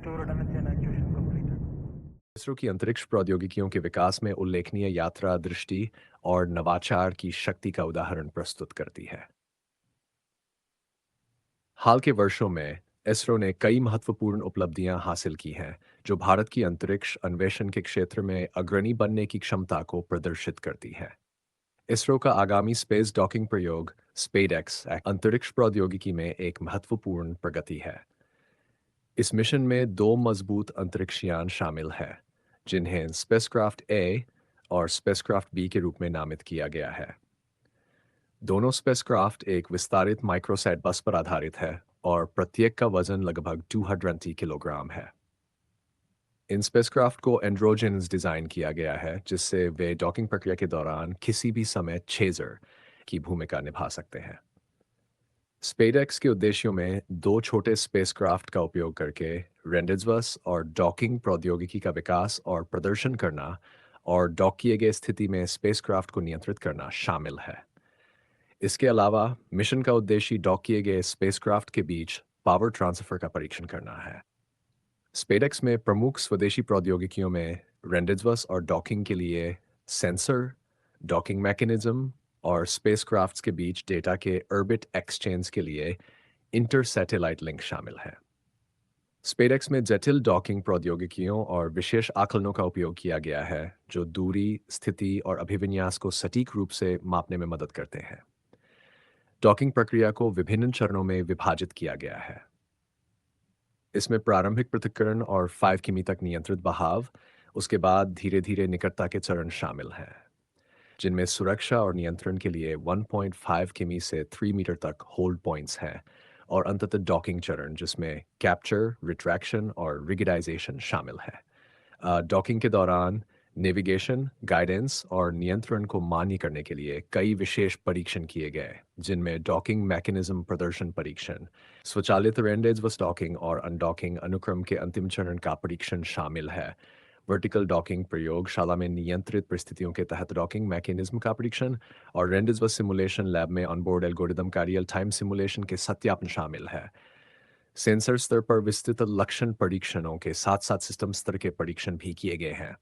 stored and then actuation completed. ISRO की अंतरिक्ष प्रौद्योगिकियों के विकास में उल्लेखनीय यात्रा दृष्टि और नवाचार की शक्ति का उदाहरण प्रस्तुत करती है। हाल के वर्षों में इसरो ने कई महत्वपूर्ण उपलब्धियां हासिल की हैं, जो भारत की अंतरिक्ष अन्वेषण के क्षेत्र में अग्रणी बनने की क्षमता को प्रदर्शित करती हैं। इसरो का आगामी स्पेस डॉकिंग प्रयोग स्पेडएक्स अंतरिक्ष प्रौद्योगिकी में एक महत्वपूर्ण प्रगति है। इस मिशन में दो मजबूत अंतरिक्ष यान शामिल हैं, जिन्हें स्पेसक्राफ्ट ए और स्पेसक्राफ्ट बी के रूप में नामित किया गया है। दोनों स्पेसक्राफ्ट एक विस्तारित माइक्रोसैट बस पर आधारित है और प्रत्येक का वजन लगभग 220 किलोग्राम है। इन स्पेसक्राफ्ट को एंड्रोजन्स डिज़ाइन किया गया है, जिससे वे डॉकिंग प्रक्रिया के दौरान किसी भी समय चेजर की भूमिका निभा सकते हैं। स्पेसएक्स के उद्देश्यों में दो छोटे स्पेसक्राफ्ट का उपयोग करके रेंडेजवस और डॉकिंग प्रौद्योगिकी का विकास और प्रदर्शन करना और डॉक किए गए स्थिति में स्पेसक्राफ्ट को नियंत्रित करना शामिल है। इसके अलावा मिशन का उद्देश्य डॉक किए गए स्पेसक्राफ्ट के बीच पावर ट्रांसफर का परीक्षण करना है। स्पेसएक्स में प्रमुख स्वदेशी प्रौद्योगिकियों में रेंडेजवस और डॉकिंग के लिए सेंसर, डॉकिंग मैकेनिज्म और स्पेसक्राफ्ट्स के बीच डेटा के ऑर्बिट एक्सचेंज के लिए इंटर सैटेलाइट लिंक शामिल है। स्पेसएक्स में जटिल डॉकिंग प्रौद्योगिकियों और विशेष आकलनों का उपयोग किया गया है, जो दूरी, स्थिति और अभिविन्यास को सटीक रूप से मापने में मदद करते हैं। डॉकिंग प्रक्रिया को विभिन्न चरणों में विभाजित किया गया है। इसमें प्रारंभिक पृथक्करण और 5 किमी तक नियंत्रित बहाव, उसके बाद धीरे-धीरे निकटता के चरण शामिल हैं, जिनमें सुरक्षा और नियंत्रण के लिए 1.5 किमी से 3 मीटर तक होल्ड पॉइंट्स हैं और अंततः डॉकिंग चरण, जिसमें कैप्चर, रिट्रैक्शन और रिगिडाइजेशन शामिल है। डॉकिंग के दौरान नेविगेशन, गाइडेंस और नियंत्रण को मान्य करने के लिए कई विशेष परीक्षण किए गए, जिनमें डॉकिंग मैकेनिज्म प्रदर्शन परीक्षण, स्वचालित रेंडेजवस डॉकिंग और अनडॉकिंग अनुक्रम के अंतिम चरण का परीक्षण शामिल है। वर्टिकल डॉकिंग प्रयोगशाला में नियंत्रित परिस्थितियों के तहत डॉकिंग मैकेनिज्म का परीक्षण और रेंडेजवस सिमुलेशन लैब में ऑनबोर्ड एल्गोरिदम का रियल टाइम सिमुलेशन के सत्यापन शामिल है। सेंसर स्तर पर विस्तृत लक्षण परीक्षणों के साथ साथ सिस्टम स्तर के परीक्षण भी किए गए हैं।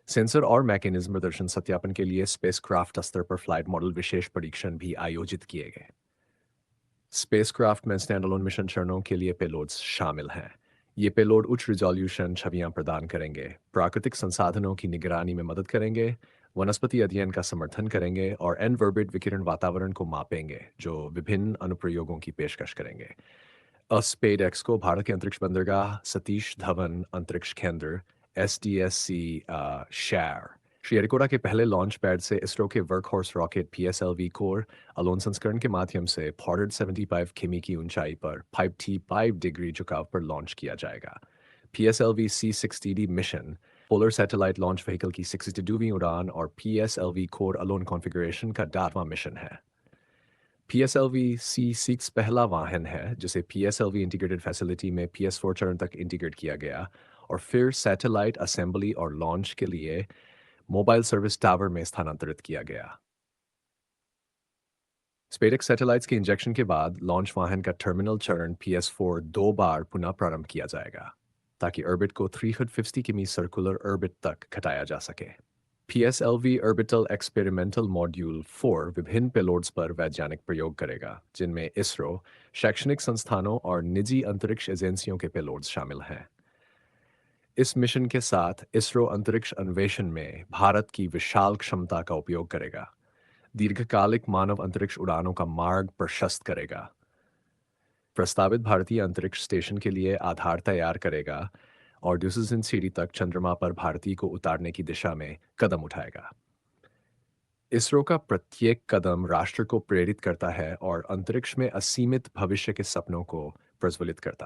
सेंसर और मैकेनिज्म प्रदर्शन सत्यापन के लिए स्पेसक्राफ्ट स्तर पर फ्लाइट मॉडल विशेष परीक्षण भी आयोजित किए गए। स्पेसक्राफ्ट में स्टैंडअलोन मिशन चरणों के लिए पेलोड्स शामिल हैं। ये पेलोड उच्च रिजोल्यूशन छवियां प्रदान करेंगे, प्राकृतिक संसाधनों की निगरानी में मदद करेंगे, वनस्पति अध्ययन का समर्थन करेंगे और एनवर्बिट विकिरण वातावरण को मापेंगे, जो विभिन्न अनुप्रयोगों की पेशकश करेंगे। स्पेसएक्स को भारत के अंतरिक्ष बंदरगाह सतीश धवन अंतरिक्ष केंद्र SDSC शैर श्रीहरिकोटा के पहले लॉन्च पैड से इसरो के workhorse rocket PSLV core alone संस्करण के माध्यम से 475 किमी की ऊंचाई पर 55 डिग्री झुकाव पर लॉन्च किया जाएगा। PSLV C60D mission polar satellite launch vehicle की 62वीं उड़ान और PSLV कोर अलोन कॉन्फ़िगरेशन का 8वां मिशन है। PSLV C6 पहला वाहन है, जिसे PSLV इंटीग्रेटेड फैसिलिटी में PS4 चरण तक इंटीग्रेट किया गया और फिर सैटेलाइट असेंबली और लॉन्च के लिए मोबाइल सर्विस टावर में स्थानांतरित किया गया। स्पेसएक्स सैटेलाइट्स के इंजेक्शन के बाद लॉन्च वाहन का टर्मिनल चरण PS4 दो बार पुनः प्रारंभ किया जाएगा, ताकि ऑर्बिट को 350 किमी सर्कुलर ऑर्बिट तक घटाया जा सके। PSLV ऑर्बिटल एक्सपेरिमेंटल मॉड्यूल 4 विभिन्न पेलोड्स पर वैज्ञानिक प्रयोग करेगा, जिनमें इसरो, शैक्षणिक संस्थानों और निजी अंतरिक्ष एजेंसियों के पेलोड्स शामिल हैं। इस मिशन के साथ इसरो अंतरिक्ष अन्वेषण में भारत की विशाल क्षमता का उपयोग करेगा, दीर्घकालिक मानव अंतरिक्ष उड़ानों का मार्ग प्रशस्त करेगा, प्रस्तावित भारतीय अंतरिक्ष स्टेशन के लिए आधार तैयार करेगा और ड्यूसल्डन सीडी तक चंद्रमा पर भारतीय को उतारने की दिशा में कदम उठाएगा। इसरो का प्रत्येक कदम राष्ट्र को प्रेरित करता है और अंतरिक्ष में असीमित भविष्य के सपनों को प्रज्वलित करता है।